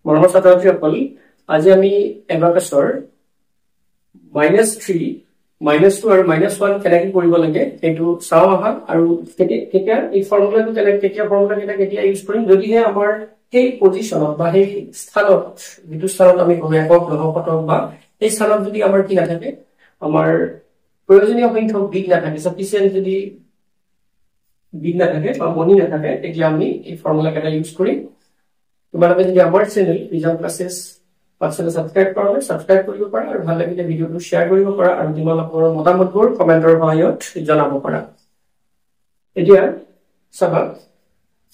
মৰমৰ ছাত্ৰ-ছাত্ৰীসকল আজি আমি এবাকাছৰ -3 -2 আৰু -1 কেনেকৈ কৰিব লাগে সেইটো চাও আহা আৰু কেতিয়া এই ফৰ্মুলাটো কেতিয়া ফৰ্মুলা কেতিয়া ইউজ কৰিম যদিহে আমাৰ সেই পজিশনত বা সেই স্থানত যেটো স্থানত আমি একক লহপতক বা এই স্থানত যদি আমাৰ কি নাথাকে আমাৰ প্ৰয়োজনীয় সংখ্যক বিগ নাথাকে সাফিসিয়েন্ট যদি বিগ নাথাকে বা মনি নাথাকে তেতিয়া আমি এই ফৰ্মুলা কেটা ইউজ কৰিম তোমালোকে যদি আমাৰ চেনেল ৰিজাল্ট ক্লাसेस পাছলে সাবস্ক্ৰাইব কৰিব পাৰা আৰু ভাল লাগিলে ভিডিওটো শেয়াৰ কৰিব পাৰা আৰু তোমালোকৰ মতামতবোৰ কমেন্টৰ সহায়ত জনাব পাৰা এতিয়া চাবা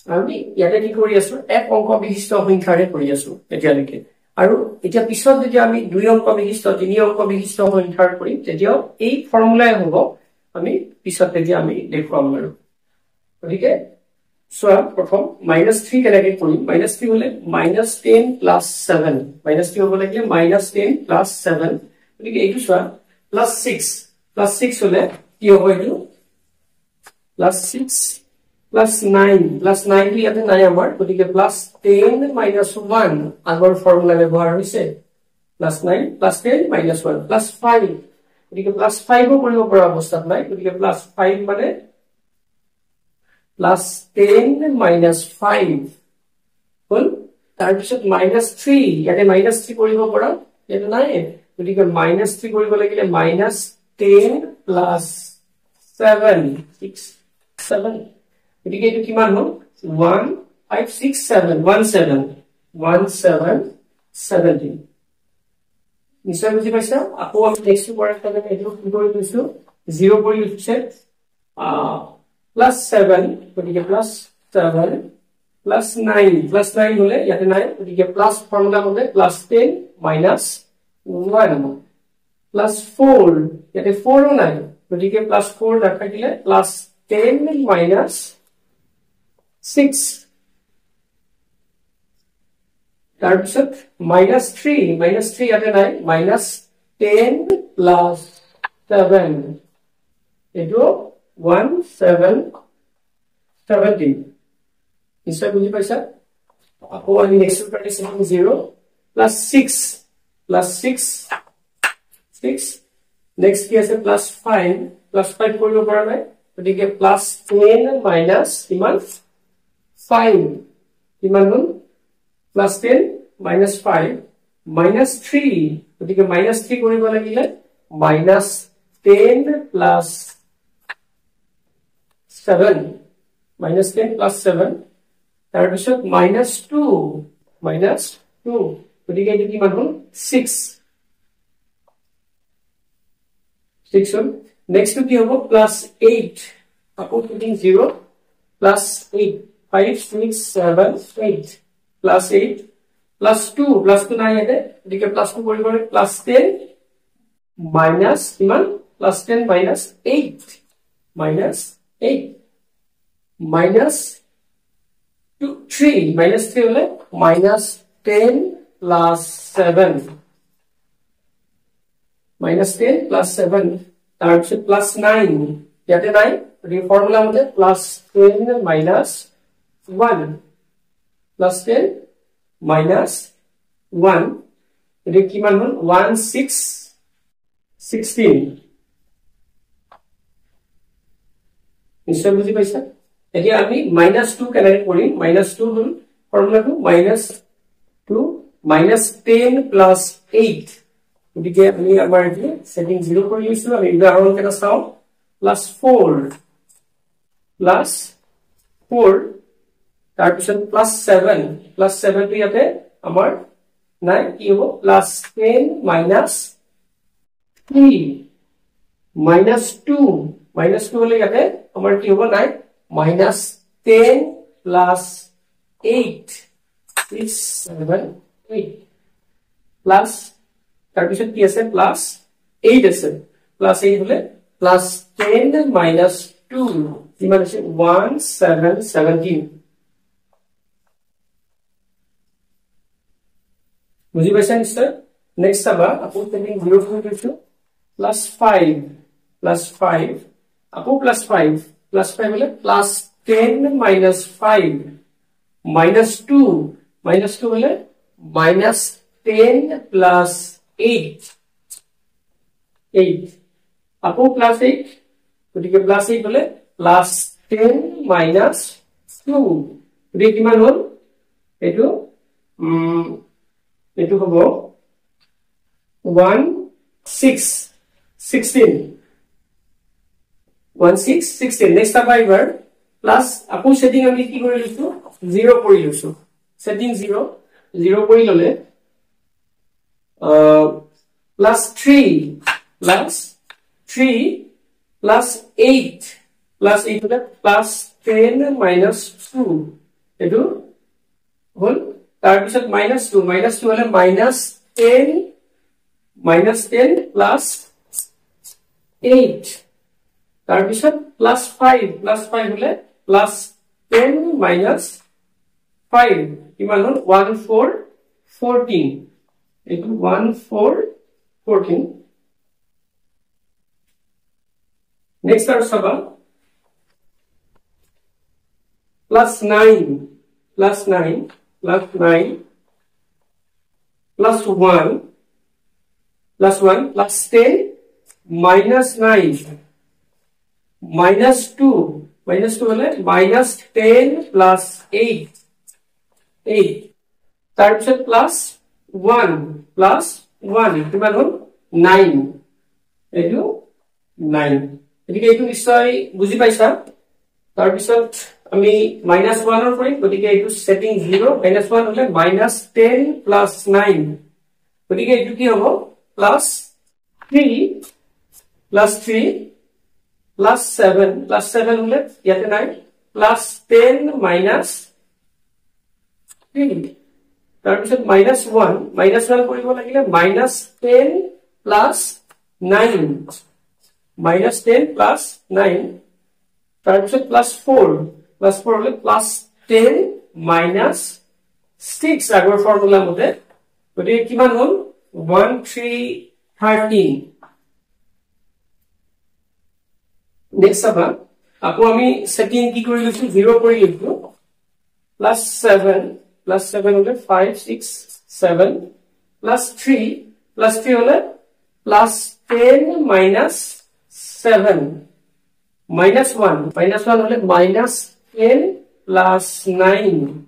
আমি ইয়াতে কি কৰি আছো এক অংক বিশিষ্ট সংখ্যাৰে কৰি আছো এতিয়ালৈকে আৰু এতিয়া পিছত যদি আমি দুই অংক বিশিষ্ট তিনি অংক বিশিষ্ট সংখ্যাৰ কৰিম তেতিয়াও এই ফৰ্মুলাই হ'ব আমি পিছত তেতিয়া আমি দেখুৱাম আৰু গতিকে So, perform -3 কেনেকৈ কৰিম -3 হলে -10 plus 7 -3 হ'ব লাগিলে -10 plus 7 গতিকে এইটো চোৱা +6 হলে কি হ'ব এইটো +6 plus 9 টো ইয়াতে নাই আমাৰ গতিকে +10 - 1 আগৰ ফৰ্মুলা ব্যৱহাৰ হৈছে +9 +10 - 1 +5 গতিকে +5 কৰিব পৰা অৱস্থাত নাই গতিকে +5 মানে +10 - 5 হল তাৰ পিছত -3 ইয়াতে -3 কৰিব পৰা এটো নাই গতিকে -3 কৰিব লাগিলে -10 plus 7 গতিকে এটো কিমান হল 1 5 6 7 17 নিশ্চয় বুজি পাইছা আকৌ আমি নেক্সট পঢ়াৰ কাৰণে এটো কি কৰি লৈছো 0 কৰি লৈছে +7 গতিকে +7 +9 হলে ইয়াতে নাই গতিকে প্লাস ফৰ্মুলা মতে +10 - 1 +4 ইয়াতে 4 নাই গতিকে +4 নাথাকিলে +10 - 6 তাৰ পিছত -3 ইয়াতে নাই -10 plus 7 এটো 17 নিশ্চয় বুজি পাইছা আকৌ আমি নেক্সট কাৰণে চাম 0 +6 নেক্সট কি আছে +5 কৰিব পৰা নাই গতিকে +10 minus কিমান 5 কিমান হ'ল +10 minus 5 -3 গতিকে -3 কৰিব লাগিলে -10 plus 7 -10 plus 7 তাৰ পিছত -2 গতিকে এটো কিমান হ'ল 6 হল নেক্সট কি হ'ব +8 আকৌ পুটিং 0 +8 5 6 7 8 +8 +2 নাই ইয়াতে গতিকে +2 কৰিব লাগে +10 minus কিমান +10 minus 8 -3 হলে -10 plus 7 -10 plus 7 তাৰ পিছত +9 ইয়াতে নাই এই ফৰ্মুলা মতে +10 - 1 +10 - 1 এটো কিমান হ'ল 16 নিশ্চয় বুজি পাইছা এতিয়া আমি -2 কেনেকৈ কৰিম -2 হল ফৰ্মুলাটো -2 -10 plus 8 গতিকে আমি আমাৰ এটো সেটিং 0 কৰি লৈছো আমি উদাহৰণ কেটা চাও +4 তাৰ পিছত +7 টো ইয়াতে আমাৰ নাই কি হ'ব +10 minus 3 -2 হলে ইয়াতে আমাৰ কি হ'ব নাই -10 plus 8 6 7 8 plus তাৰ পিছত কি আছে +8 আছে +8 হলে +10 minus 2 কিমান আছে 17 বুজি পাইছা নিশ্চয় নেক্সট চাবা আকৌ সেটিং 0 কৰি দিছো +5 আকৌ +5 হলে +10 minus 5 -2 হলে minus 10 plus 8 8 আকৌ plus 8 গতিকে plus 8 হলে plus 10 minus 2 গতিকে কিমান হল এটো এটো হ'ব 1 6 16 1 6 16 next fiber plus আকৌ setting আমি কি কৰি লৈছো 0 কৰি লৈছো setting 0 0 কৰি ললে plus 3 plus 8 plus 8 হলে plus 10 minus 2 এটো হল তার পিছত minus 2 হলে minus 10 plus 8 তার পিছত plus 5 হলে plus 10 minus 5 কিমান হল 1 4 14 এটো 1 4 14 next আর সবা plus 9 plus 1 plus 10 minus 9 minus 2 হলে minus 10 plus 8 তার পিছত plus 1 কিমান হল 9 এটো 9 এদিকে এটো নিশ্চয় বুজি পাইছা তার পিছত আমি minus 1 এর করি গতিকে এটো সেটিং 0 minus 1 হলে minus 10 plus 9 গতিকে এটো কি হ'ব plus 3 plus 7 হলে ইয়াতে নাই plus 10 minus 3 তার পিছত minus 1 কৰিব লাগিলে minus 10 plus 9 minus 10 plus 9 তাৰ পিছত plus 4 হলে plus 10 minus 6 আগৰ ফর্মুলা মতে গতিকে কিমান হল 1 3 13 next আবা আকৌ আমি সেটিং কি কৰি লৈছো 0 কৰি লৈছো plus 7 হলে 5 6 7 plus 3 হলে plus 10 minus 7 minus 1 হলে minus 10 plus 9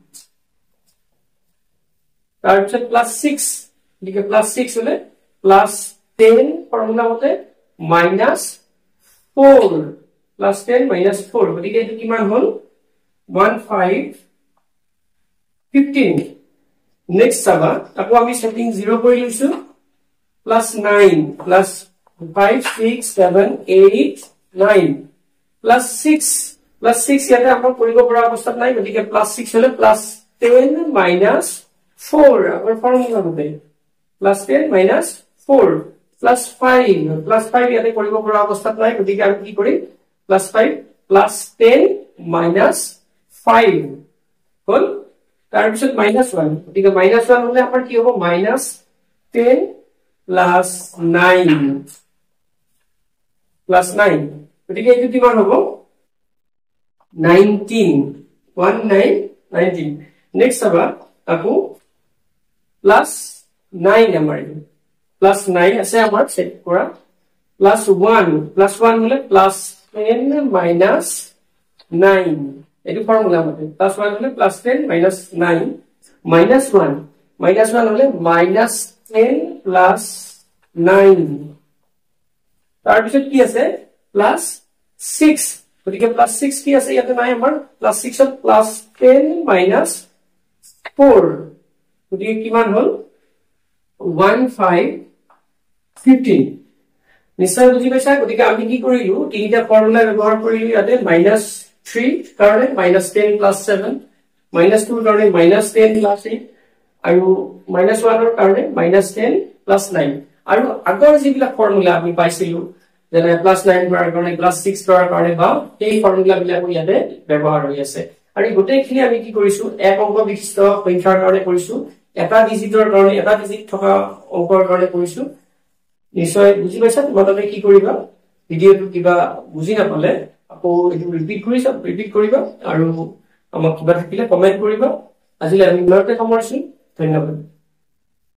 তার পিছত plus 6 লিখে plus 6 হলে plus 10 ফর্মুলা মতে minus 4 plus 10 minus 4 গতিকে এটো কিমান হল 1 5 15 next সাবা আকৌ আমি সেটিং 0 কৰি লৈছো plus 9 plus 5 6 7 8 9 plus 6 ইয়াতে আমাৰ কৰিব পৰা অৱস্থাত নাই গতিকে plus 6 হলে plus 10 minus 4 আমাৰ ফৰ্মুলা মতে plus 10 minus 4 plus 5 ইয়াতে কৰিব পৰা অৱস্থাত নাই গতিকে আমি কি কৰিম plus 5 plus 10 minus 5 হল তাৰ পিছত minus 1 গতিকে minus 1 হলে আমাৰ কি হ'ব minus 10 plus 9 গতিকে এটো কিমান হ'ব 19 next আবা আকৌ plus 9 আমাৰ plus 9 আছে আমাৰ সেট কৰা plus 1 হলে plus 10 minus 9 এটো ফর্মুলা মতে plus 1 হলে plus 10 minus 9 minus 1 হলে minus 10 plus 9 তার পিছত কি আছে plus 6 গতিকে plus 6 কি আছে ইয়াতে নাই আমাৰ plus 6 ত plus 10 minus 4 গতিকে কিমান হল 1 5 15 নিশ্চয় বুজি পাইছা গতিকে আমি কি কৰিলো তিনিটা ফৰ্মুলা ব্যৱহাৰ কৰিলো ইয়াতে -3 কাৰণে -10 plus 7 -2 কাৰণে -10 plus 8 আৰু -1 ৰ কাৰণে -10 plus 9 আৰু আগৰ যিবিলাক ফৰ্মুলা আমি পাইছিলো যেনে +9 কৰাৰ কাৰণে +6 কৰাৰ কাৰণে বা এই ফৰ্মুলা বিলাক ইয়াতে ব্যৱহাৰ হৈ আছে আৰু গোটেইখিনি আমি কি কৰিছো এক অংক বিশিষ্ট সংখ্যাৰ কাৰণে কৰিছো এটা ডিজিটৰ কাৰণে এটা ডিজিট থকা অংকৰ কাৰণে কৰিছো নিশ্চয় বুজি পাইছা তোমালোকে কি কৰিবা ভিডিওটো কিবা বুজি নাপালে আকৌ এটো ৰিপিট কৰিবা আৰু আমাক কিবা থাকিলে কমেন্ট কৰিবা আজিলৈ আমি ইমানতে সামৰিছো ধন্যবাদ